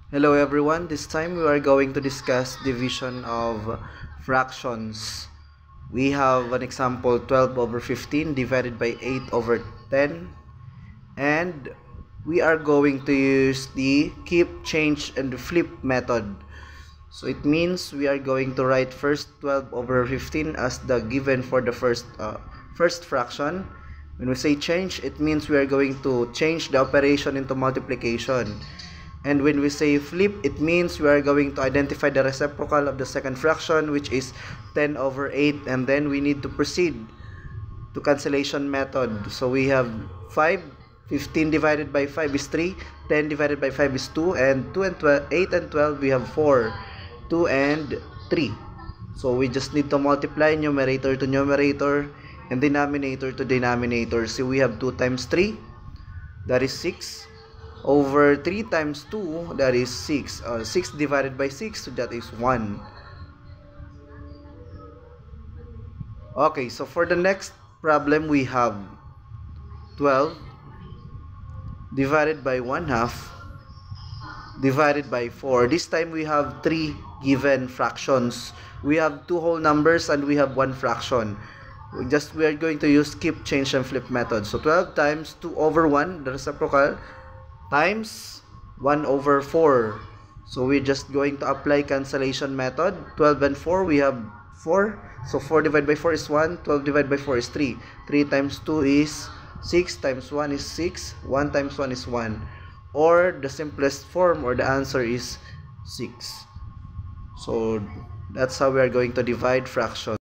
Hello everyone, this time we are going to discuss division of fractions. We have an example 12 over 15 divided by 8 over 10, and we are going to use the keep, change, and flip method. So it means we are going to write first 12 over 15 as the given for the first fraction. When we say change, it means we are going to change the operation into multiplication. And when we say flip, it means we are going to identify the reciprocal of the second fraction, which is 10 over 8, and then we need to proceed to cancellation method. So we have 5, 15 divided by 5 is 3, 10 divided by 5 is 2, and 2 and 12, 8 and 12 we have 4, 2 and 3. So we just need to multiply numerator to numerator and denominator to denominator. So we have 2 times 3, that is 6, over 3 times 2, that is 6. 6 divided by 6, so that is 1. Okay, so for the next problem, we have 12 divided by 1/2 divided by 4. This time we have 3 given fractions. We have 2 whole numbers and we have 1 fraction. We are going to use keep, change, and flip method. So 12 times 2 over 1, the reciprocal, times 1 over 4. So we're just going to apply cancellation method. 12 and 4, we have 4. So 4 divided by 4 is 1. 12 divided by 4 is 3. 3 times 2 is 6 times 1 is 6. 1 times 1 is 1. Or the simplest form, or the answer is 6. So that's how we are going to divide fractions.